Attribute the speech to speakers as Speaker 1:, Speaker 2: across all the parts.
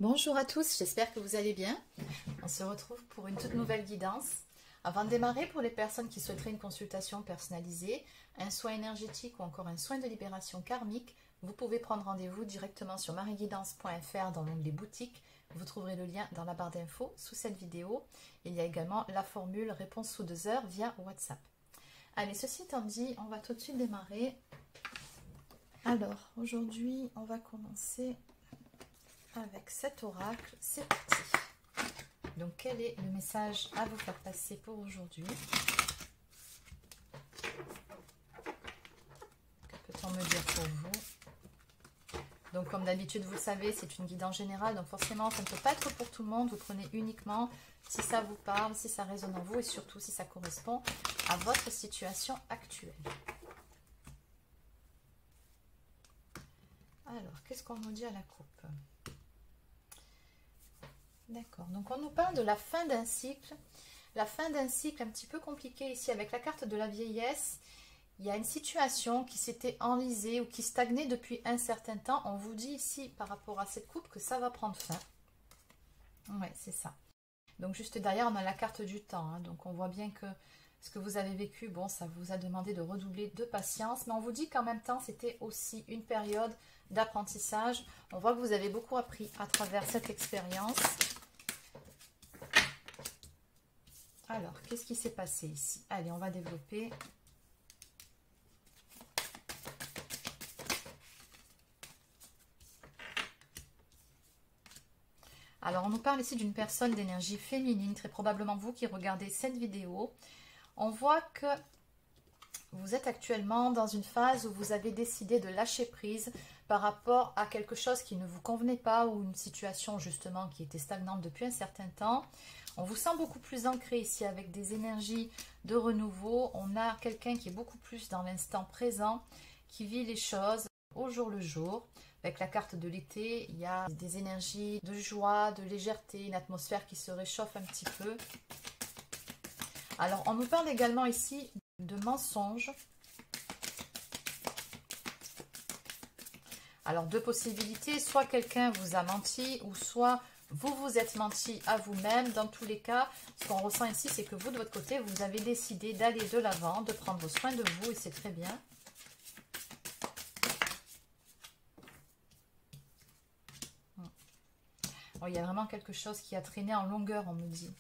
Speaker 1: Bonjour à tous, j'espère que vous allez bien. On se retrouve pour une toute nouvelle guidance. Avant de démarrer, pour les personnes qui souhaiteraient une consultation personnalisée, un soin énergétique ou encore un soin de libération karmique, vous pouvez prendre rendez-vous directement sur marieguidance.fr dans l'onglet boutique. Vous trouverez le lien dans la barre d'infos sous cette vidéo. Il y a également la formule réponse sous 2 heures via WhatsApp. Allez, ceci étant dit, on va tout de suite démarrer. Alors, aujourd'hui, on va commencer avec cet oracle. C'est parti. Donc, quel est le message à vous faire passer pour aujourd'hui? Que peut-on me dire pour vous? Donc, comme d'habitude, vous le savez, c'est une guidance générale. Donc, forcément, ça ne peut pas être pour tout le monde. Vous prenez uniquement si ça vous parle, si ça résonne en vous et surtout si ça correspond à votre situation actuelle. Alors, qu'est-ce qu'on nous dit à la coupe? D'accord, donc on nous parle de la fin d'un cycle. La fin d'un cycle un petit peu compliqué ici avec la carte de la vieillesse. Il y a une situation qui s'était enlisée ou qui stagnait depuis un certain temps. On vous dit ici par rapport à cette coupe que ça va prendre fin. Oui, c'est ça. Donc juste derrière, on a la carte du temps. Hein. Donc on voit bien que ce que vous avez vécu, bon, ça vous a demandé de redoubler de patience. Mais on vous dit qu'en même temps, c'était aussi une période d'apprentissage. On voit que vous avez beaucoup appris à travers cette expérience. Alors, qu'est-ce qui s'est passé ici? Allez, on va développer. Alors, on nous parle ici d'une personne d'énergie féminine, très probablement vous qui regardez cette vidéo. On voit que vous êtes actuellement dans une phase où vous avez décidé de lâcher prise par rapport à quelque chose qui ne vous convenait pas ou une situation justement qui était stagnante depuis un certain temps. On vous sent beaucoup plus ancré ici avec des énergies de renouveau. On a quelqu'un qui est beaucoup plus dans l'instant présent, qui vit les choses au jour le jour. Avec la carte de l'été, il y a des énergies de joie, de légèreté, une atmosphère qui se réchauffe un petit peu. Alors, on nous parle également ici de mensonges. Alors, deux possibilités, soit quelqu'un vous a menti ou soit vous vous êtes menti à vous-même. Dans tous les cas, ce qu'on ressent ici, c'est que vous, de votre côté, vous avez décidé d'aller de l'avant, de prendre soin de vous et c'est très bien. Bon, il y a vraiment quelque chose qui a traîné en longueur, on me dit.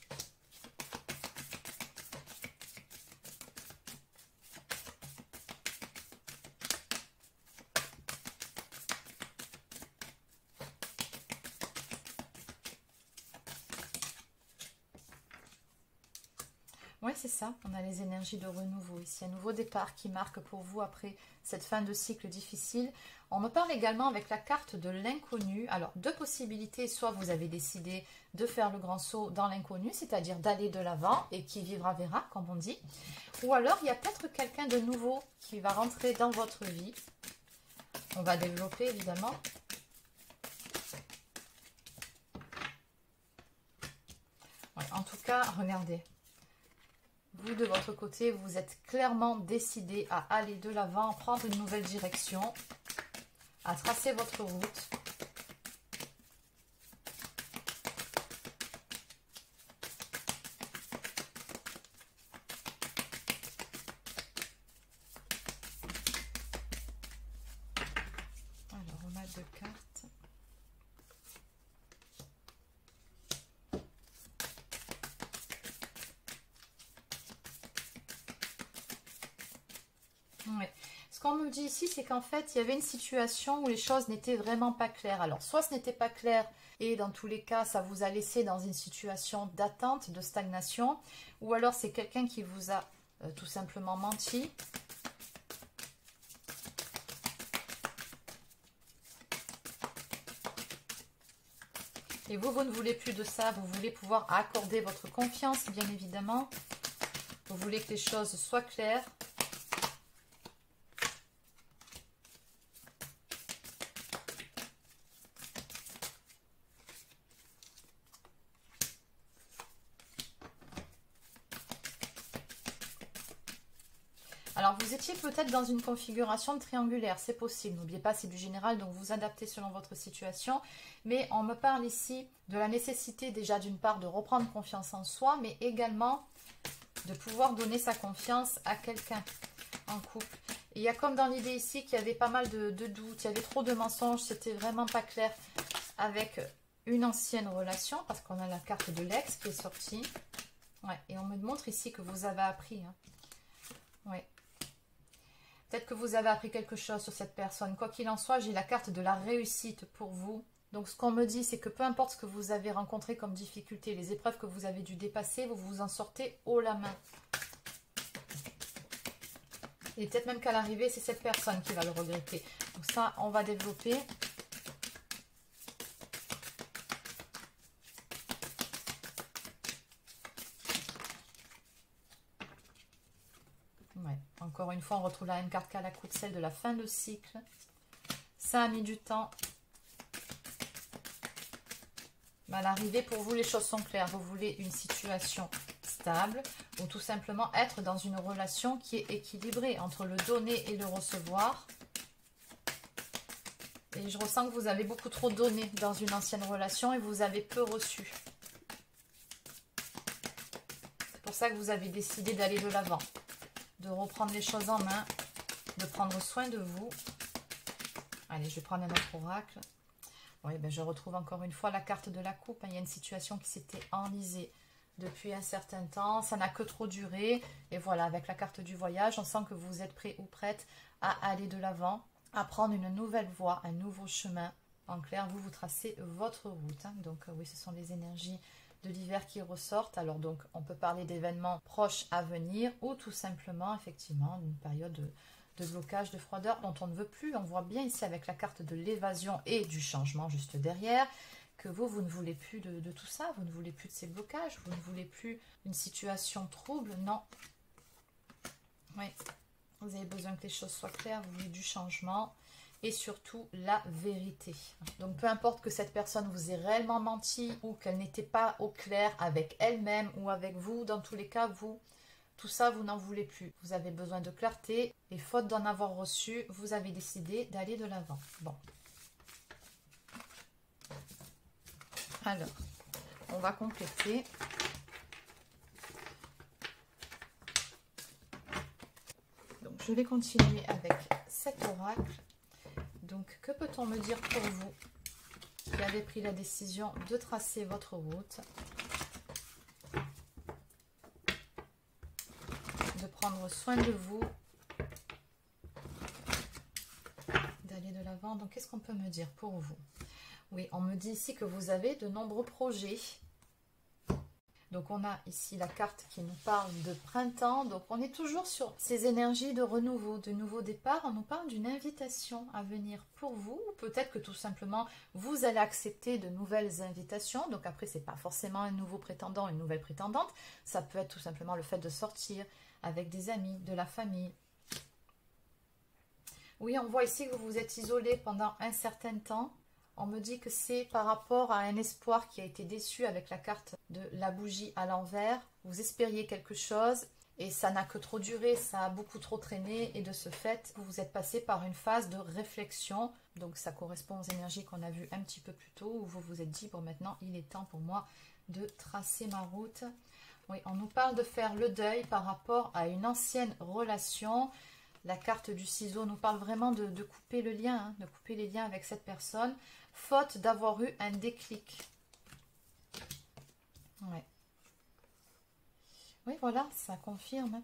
Speaker 1: Oui, c'est ça. On a les énergies de renouveau ici. Un nouveau départ qui marque pour vous après cette fin de cycle difficile. On me parle également avec la carte de l'inconnu. Alors, deux possibilités. Soit vous avez décidé de faire le grand saut dans l'inconnu, c'est-à-dire d'aller de l'avant et qui vivra verra, comme on dit. Ou alors, il y a peut-être quelqu'un de nouveau qui va rentrer dans votre vie. On va développer, évidemment. Ouais, en tout cas, regardez. Vous, de votre côté, vous êtes clairement décidé à aller de l'avant, prendre une nouvelle direction, à tracer votre route. Alors, on a deux cartes. Ouais. Ce qu'on me dit ici, c'est qu'en fait, il y avait une situation où les choses n'étaient vraiment pas claires. Alors, soit ce n'était pas clair et dans tous les cas, ça vous a laissé dans une situation d'attente, de stagnation, ou alors c'est quelqu'un qui vous a tout simplement menti. Et vous, vous ne voulez plus de ça, vous voulez pouvoir accorder votre confiance, bien évidemment. Vous voulez que les choses soient claires. Alors, vous étiez peut-être dans une configuration triangulaire, c'est possible. N'oubliez pas, c'est du général, donc vous adaptez selon votre situation. Mais on me parle ici de la nécessité déjà d'une part de reprendre confiance en soi, mais également de pouvoir donner sa confiance à quelqu'un en couple. Et il y a comme dans l'idée ici qu'il y avait pas mal de doutes, il y avait trop de mensonges, c'était vraiment pas clair avec une ancienne relation, parce qu'on a la carte de l'ex qui est sortie. Ouais, et on me montre ici que vous avez appris. Hein. Ouais. Peut-être que vous avez appris quelque chose sur cette personne. Quoi qu'il en soit, j'ai la carte de la réussite pour vous. Donc, ce qu'on me dit, c'est que peu importe ce que vous avez rencontré comme difficulté, les épreuves que vous avez dû dépasser, vous vous en sortez haut la main. Et peut-être même qu'à l'arrivée, c'est cette personne qui va le regretter. Donc ça, on va développer. Ouais. Encore une fois, on retrouve la même carte qu'à la coupe, celle de la fin de cycle. Ça a mis du temps. Mais à l'arrivée, pour vous, les choses sont claires. Vous voulez une situation stable ou tout simplement être dans une relation qui est équilibrée entre le donner et le recevoir. Et je ressens que vous avez beaucoup trop donné dans une ancienne relation et vous avez peu reçu. C'est pour ça que vous avez décidé d'aller de l'avant, de reprendre les choses en main, de prendre soin de vous. Allez, je vais prendre un autre oracle. Oui, ben je retrouve encore une fois la carte de la coupe. Il y a une situation qui s'était enlisée depuis un certain temps. Ça n'a que trop duré. Et voilà, avec la carte du voyage, on sent que vous êtes prêt ou prête à aller de l'avant, à prendre une nouvelle voie, un nouveau chemin. En clair, vous tracez votre route. Hein. Donc oui, ce sont les énergies de l'hiver qui ressortent. Alors donc, on peut parler d'événements proches à venir ou tout simplement, effectivement, d'une période de blocage, de froideur dont on ne veut plus. On voit bien ici avec la carte de l'évasion et du changement juste derrière que vous ne voulez plus de tout ça. Vous ne voulez plus de ces blocages. Vous ne voulez plus une situation trouble. Non. Oui. Vous avez besoin que les choses soient claires. Vous voulez du changement et surtout la vérité. Donc peu importe que cette personne vous ait réellement menti ou qu'elle n'était pas au clair avec elle-même ou avec vous, dans tous les cas, tout ça, vous n'en voulez plus. Vous avez besoin de clarté et faute d'en avoir reçu, vous avez décidé d'aller de l'avant. Bon. Alors, on va compléter. Donc, je vais continuer avec cet oracle. Donc, que peut-on me dire pour vous qui avez pris la décision de tracer votre route, de prendre soin de vous, d'aller de l'avant. Donc, qu'est-ce qu'on peut me dire pour vous? Oui, on me dit ici que vous avez de nombreux projets. Donc, on a ici la carte qui nous parle de printemps. Donc, on est toujours sur ces énergies de renouveau, de nouveau départ. On nous parle d'une invitation à venir pour vous. Peut-être que tout simplement, vous allez accepter de nouvelles invitations. Donc, après, ce n'est pas forcément un nouveau prétendant, une nouvelle prétendante. Ça peut être tout simplement le fait de sortir avec des amis, de la famille. Oui, on voit ici que vous vous êtes isolé pendant un certain temps. On me dit que c'est par rapport à un espoir qui a été déçu avec la carte de la bougie à l'envers. Vous espériez quelque chose et ça n'a que trop duré, ça a beaucoup trop traîné. Et de ce fait, vous vous êtes passé par une phase de réflexion. Donc ça correspond aux énergies qu'on a vues un petit peu plus tôt, où vous vous êtes dit, bon maintenant il est temps pour moi de tracer ma route. Oui, on nous parle de faire le deuil par rapport à une ancienne relation. La carte du ciseau nous parle vraiment de couper le lien, hein, de couper les liens avec cette personne, faute d'avoir eu un déclic. Ouais. Oui, voilà, ça confirme.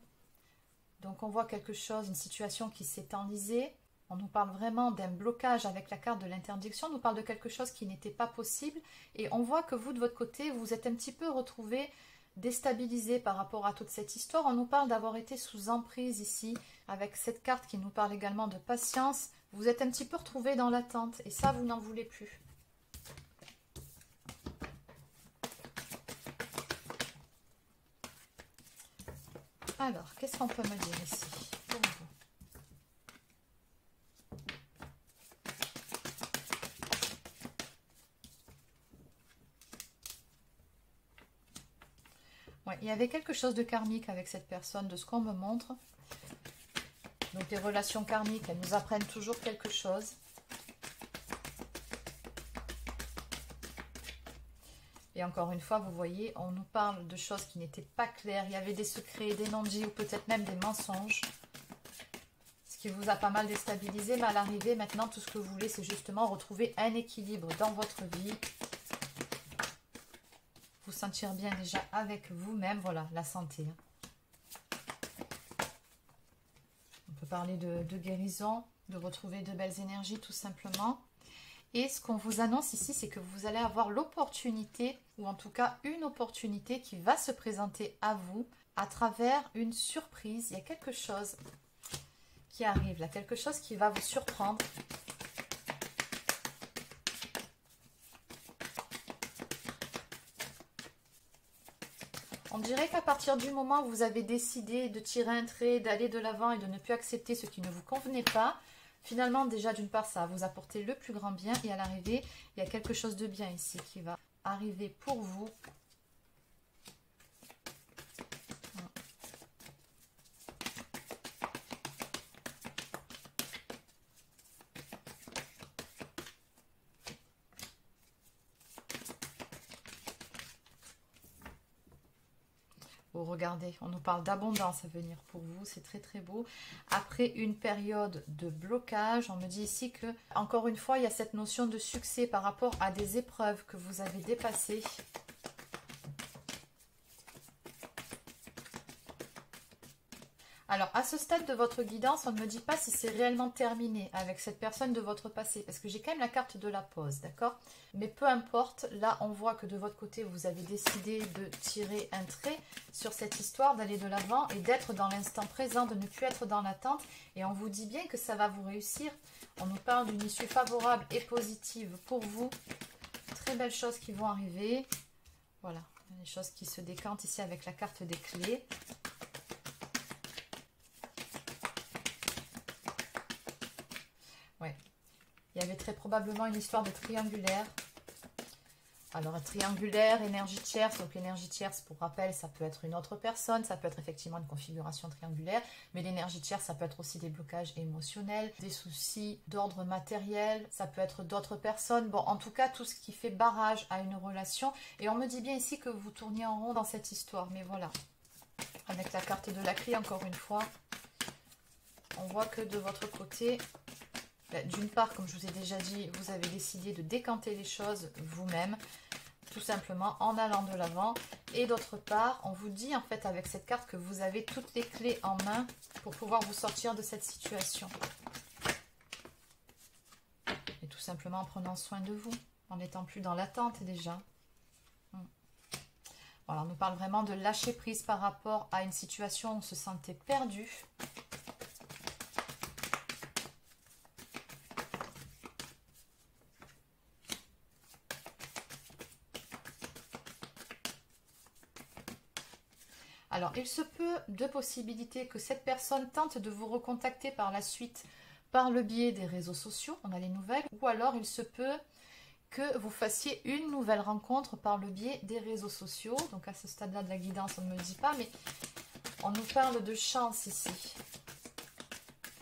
Speaker 1: Donc, on voit quelque chose, une situation qui s'est enlisée. On nous parle vraiment d'un blocage avec la carte de l'interdiction. On nous parle de quelque chose qui n'était pas possible. Et on voit que vous, de votre côté, vous êtes un petit peu retrouvé déstabilisé par rapport à toute cette histoire. On nous parle d'avoir été sous emprise ici, avec cette carte qui nous parle également de patience. Vous êtes un petit peu retrouvé dans l'attente, et ça, vous n'en voulez plus. Alors, qu'est-ce qu'on peut me dire ici pour vous? Ouais, il y avait quelque chose de karmique avec cette personne, de ce qu'on me montre. Donc les relations karmiques, elles nous apprennent toujours quelque chose. Et encore une fois, vous voyez, on nous parle de choses qui n'étaient pas claires. Il y avait des secrets, des non-dits ou peut-être même des mensonges. Ce qui vous a pas mal déstabilisé. Mais à l'arrivée, maintenant, tout ce que vous voulez, c'est justement retrouver un équilibre dans votre vie. Vous sentir bien déjà avec vous-même. Voilà, la santé. On peut parler de guérison, de retrouver de belles énergies tout simplement. Et ce qu'on vous annonce ici, c'est que vous allez avoir l'opportunité, ou en tout cas une opportunité qui va se présenter à vous à travers une surprise. Il y a quelque chose qui arrive là, quelque chose qui va vous surprendre. On dirait qu'à partir du moment où vous avez décidé de tirer un trait, d'aller de l'avant et de ne plus accepter ce qui ne vous convenait pas, finalement, déjà, d'une part, ça va vous apporter le plus grand bien. Et à l'arrivée, il y a quelque chose de bien ici qui va arriver pour vous. Oh, regardez, on nous parle d'abondance à venir pour vous, c'est très très beau. Après une période de blocage, on me dit ici que, encore une fois, il y a cette notion de succès par rapport à des épreuves que vous avez dépassées. Alors, à ce stade de votre guidance, on ne me dit pas si c'est réellement terminé avec cette personne de votre passé, parce que j'ai quand même la carte de la pause, d'accord? Mais peu importe, là, on voit que de votre côté, vous avez décidé de tirer un trait sur cette histoire, d'aller de l'avant et d'être dans l'instant présent, de ne plus être dans l'attente. Et on vous dit bien que ça va vous réussir. On nous parle d'une issue favorable et positive pour vous. Très belles choses qui vont arriver. Voilà, les choses qui se décantent ici avec la carte des clés. Ouais, il y avait très probablement une histoire de triangulaire. Alors, triangulaire, énergie tierce. Donc, l'énergie tierce, pour rappel, ça peut être une autre personne. Ça peut être effectivement une configuration triangulaire. Mais l'énergie tierce, ça peut être aussi des blocages émotionnels, des soucis d'ordre matériel. Ça peut être d'autres personnes. Bon, en tout cas, tout ce qui fait barrage à une relation. Et on me dit bien ici que vous tourniez en rond dans cette histoire. Mais voilà, avec la carte de la clé, encore une fois, on voit que de votre côté... D'une part, comme je vous ai déjà dit, vous avez décidé de décanter les choses vous-même, tout simplement en allant de l'avant. Et d'autre part, on vous dit en fait avec cette carte que vous avez toutes les clés en main pour pouvoir vous sortir de cette situation. Et tout simplement en prenant soin de vous, en n'étant plus dans l'attente déjà. Voilà, on nous parle vraiment de lâcher prise par rapport à une situation où on se sentait perdu. Alors, il se peut, deux possibilités, que cette personne tente de vous recontacter par la suite par le biais des réseaux sociaux, on a les nouvelles, ou alors il se peut que vous fassiez une nouvelle rencontre par le biais des réseaux sociaux. Donc à ce stade-là de la guidance, on ne me le dit pas, mais on nous parle de chance ici.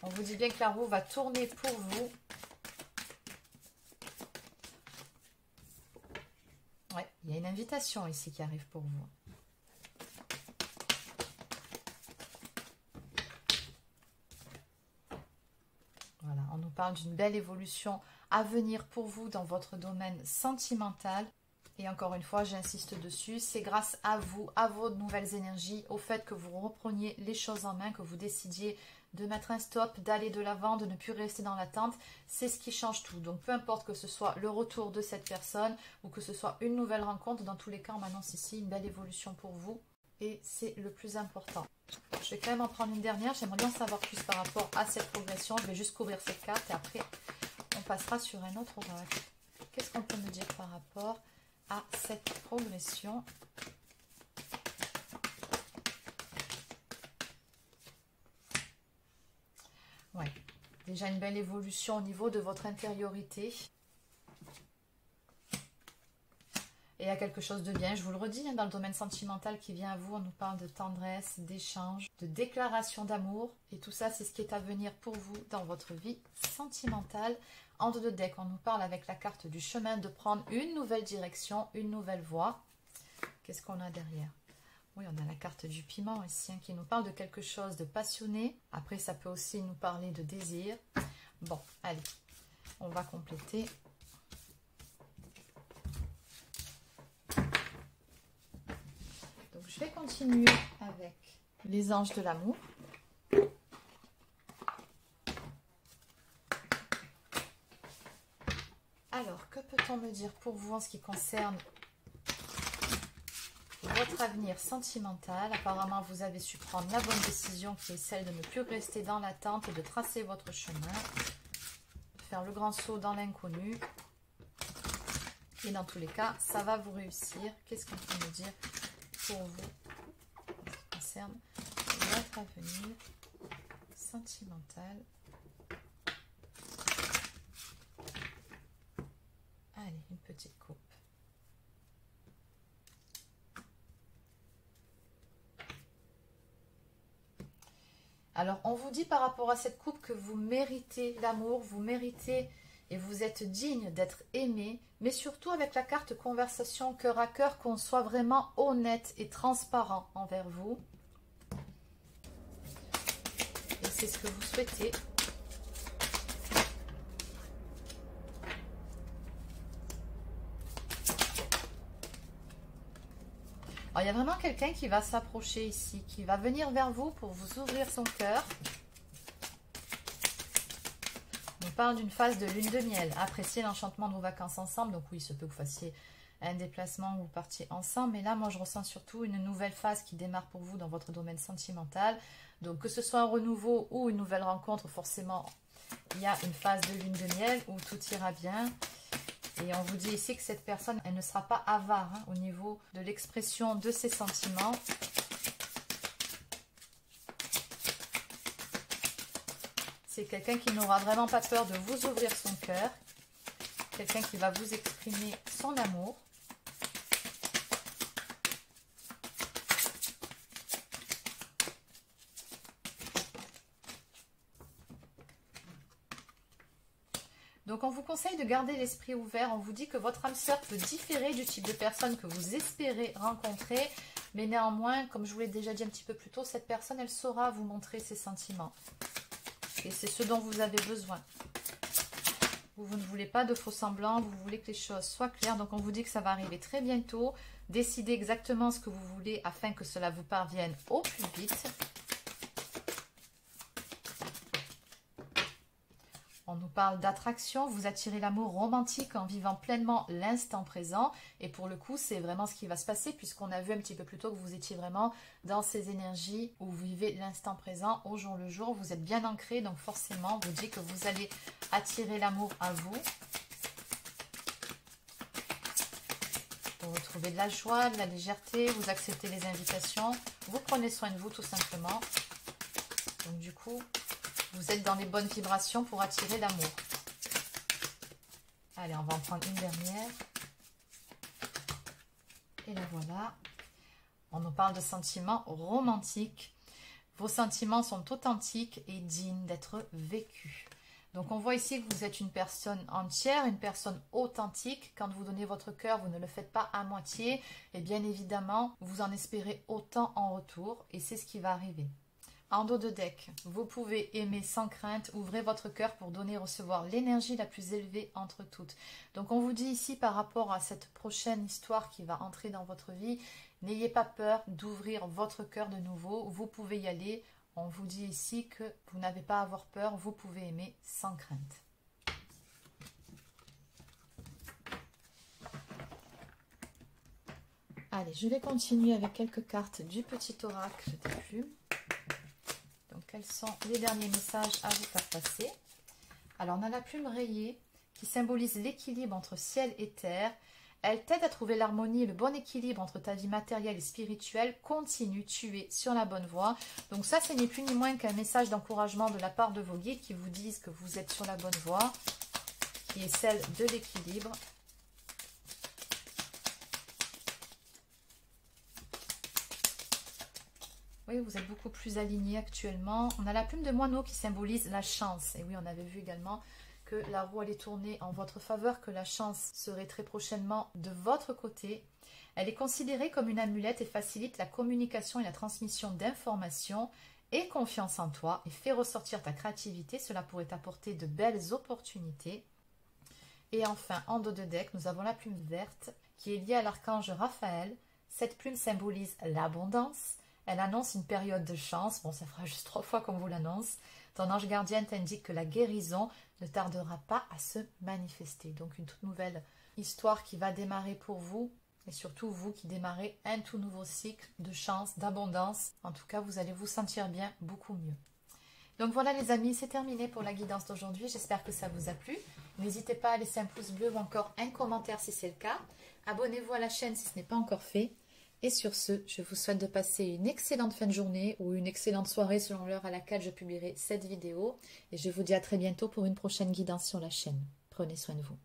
Speaker 1: On vous dit bien que la roue va tourner pour vous. Ouais, il y a une invitation ici qui arrive pour vous. Voilà, on nous parle d'une belle évolution à venir pour vous dans votre domaine sentimental. Et encore une fois, j'insiste dessus, c'est grâce à vous, à vos nouvelles énergies, au fait que vous repreniez les choses en main, que vous décidiez de mettre un stop, d'aller de l'avant, de ne plus rester dans l'attente. C'est ce qui change tout. Donc peu importe que ce soit le retour de cette personne ou que ce soit une nouvelle rencontre, dans tous les cas, on m'annonce ici une belle évolution pour vous. Et c'est le plus important. Je vais quand même en prendre une dernière. J'aimerais bien savoir plus par rapport à cette progression. Je vais juste couvrir cette carte et après, on passera sur un autre oracle. Qu'est-ce qu'on peut me dire par rapport à cette progression? Ouais, déjà une belle évolution au niveau de votre intériorité. et à quelque chose de bien. Je vous le redis, hein, dans le domaine sentimental qui vient à vous, on nous parle de tendresse, d'échange, de déclaration d'amour. Et tout ça, c'est ce qui est à venir pour vous dans votre vie sentimentale. En dos de deck, on nous parle avec la carte du chemin de prendre une nouvelle direction, une nouvelle voie. Qu'est-ce qu'on a derrière? Oui, on a la carte du piment ici, hein, qui nous parle de quelque chose de passionné. Après, ça peut aussi nous parler de désir. Bon, allez, on va compléter. Donc, je vais continuer avec les anges de l'amour. Alors, que peut-on me dire pour vous en ce qui concerne votre avenir sentimental? Apparemment, vous avez su prendre la bonne décision qui est celle de ne plus rester dans l'attente et de tracer votre chemin. Faire le grand saut dans l'inconnu. Et dans tous les cas, ça va vous réussir. Qu'est-ce qu'on peut me dire pour vous en ce qui concerne votre avenir sentimental? Allez, une petite coupe. Alors, on vous dit par rapport à cette coupe que vous méritez l'amour, vous méritez et vous êtes digne d'être aimé, mais surtout avec la carte conversation cœur à cœur, qu'on soit vraiment honnête et transparent envers vous. Et c'est ce que vous souhaitez. Alors, il y a vraiment quelqu'un qui va s'approcher ici, qui va venir vers vous pour vous ouvrir son cœur. On parle d'une phase de lune de miel. Appréciez l'enchantement de vos vacances ensemble. Donc oui, il se peut que vous fassiez un déplacement où vous partiez ensemble. Mais là, moi, je ressens surtout une nouvelle phase qui démarre pour vous dans votre domaine sentimental. Donc que ce soit un renouveau ou une nouvelle rencontre, forcément, il y a une phase de lune de miel où tout ira bien. Et on vous dit ici que cette personne, elle ne sera pas avare hein, au niveau de l'expression de ses sentiments. C'est quelqu'un qui n'aura vraiment pas peur de vous ouvrir son cœur. Quelqu'un qui va vous exprimer son amour. Donc, on vous conseille de garder l'esprit ouvert. On vous dit que votre âme sœur peut différer du type de personne que vous espérez rencontrer. Mais néanmoins, comme je vous l'ai déjà dit un petit peu plus tôt, cette personne, elle saura vous montrer ses sentiments. Et c'est ce dont vous avez besoin. Vous ne voulez pas de faux semblants, vous voulez que les choses soient claires. Donc, on vous dit que ça va arriver très bientôt. Décidez exactement ce que vous voulez afin que cela vous parvienne au plus vite. On nous parle d'attraction, vous attirez l'amour romantique en vivant pleinement l'instant présent. Et pour le coup, c'est vraiment ce qui va se passer puisqu'on a vu un petit peu plus tôt que vous étiez vraiment dans ces énergies où vous vivez l'instant présent au jour le jour. Vous êtes bien ancré, donc forcément, on vous dit que vous allez attirer l'amour à vous. Vous retrouvez de la joie, de la légèreté, vous acceptez les invitations, vous prenez soin de vous tout simplement. Donc du coup, vous êtes dans les bonnes vibrations pour attirer l'amour. Allez, on va en prendre une dernière. Et la voilà. On nous parle de sentiments romantiques. Vos sentiments sont authentiques et dignes d'être vécus. Donc, on voit ici que vous êtes une personne entière, une personne authentique. Quand vous donnez votre cœur, vous ne le faites pas à moitié. Et bien évidemment, vous en espérez autant en retour. Et c'est ce qui va arriver. En dos de deck, vous pouvez aimer sans crainte, ouvrez votre cœur pour donner et recevoir l'énergie la plus élevée entre toutes. Donc on vous dit ici par rapport à cette prochaine histoire qui va entrer dans votre vie, n'ayez pas peur d'ouvrir votre cœur de nouveau, vous pouvez y aller. On vous dit ici que vous n'avez pas à avoir peur, vous pouvez aimer sans crainte. Allez, je vais continuer avec quelques cartes du petit oracle des plumes. Donc, quels sont les derniers messages à vous faire passer? Alors, on a la plume rayée qui symbolise l'équilibre entre ciel et terre. Elle t'aide à trouver l'harmonie et le bon équilibre entre ta vie matérielle et spirituelle. Continue, tu es sur la bonne voie. Donc ça, ce n'est plus ni moins qu'un message d'encouragement de la part de vos guides qui vous disent que vous êtes sur la bonne voie, qui est celle de l'équilibre. Oui, vous êtes beaucoup plus aligné actuellement. On a la plume de moineau qui symbolise la chance. Et oui, on avait vu également que la roue allait tourner en votre faveur, que la chance serait très prochainement de votre côté. Elle est considérée comme une amulette et facilite la communication et la transmission d'informations. Aie confiance en toi et fais ressortir ta créativité. Cela pourrait t'apporter de belles opportunités. Et enfin, en dos de deck, nous avons la plume verte qui est liée à l'archange Raphaël. Cette plume symbolise l'abondance. Elle annonce une période de chance. Bon, ça fera juste 3 fois qu'on vous l'annonce. Ton ange gardien t'indique que la guérison ne tardera pas à se manifester. Donc une toute nouvelle histoire qui va démarrer pour vous. Et surtout vous qui démarrez un tout nouveau cycle de chance, d'abondance. En tout cas, vous allez vous sentir bien, beaucoup mieux. Donc voilà les amis, c'est terminé pour la guidance d'aujourd'hui. J'espère que ça vous a plu. N'hésitez pas à laisser un pouce bleu ou encore un commentaire si c'est le cas. Abonnez-vous à la chaîne si ce n'est pas encore fait. Et sur ce, je vous souhaite de passer une excellente fin de journée ou une excellente soirée selon l'heure à laquelle je publierai cette vidéo. Et je vous dis à très bientôt pour une prochaine guidance sur la chaîne. Prenez soin de vous.